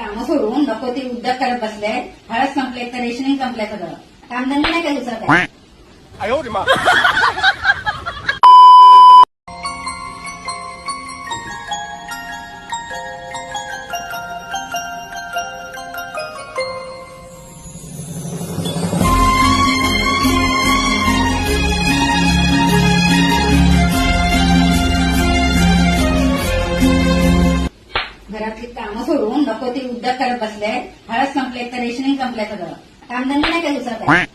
कामं सोडून नको ती उद्योग करत बसले. हळद संपले तर रेशनिंग संपलंय सगळं. कामधंदा नाही काय दुसरं काय. घरातली कामं सोडून नको ती उद्योग करत बसले. हळद संपले तर रेशनिंग संपलंय सगळं. कामधंदा नाही काय दुसरं काय.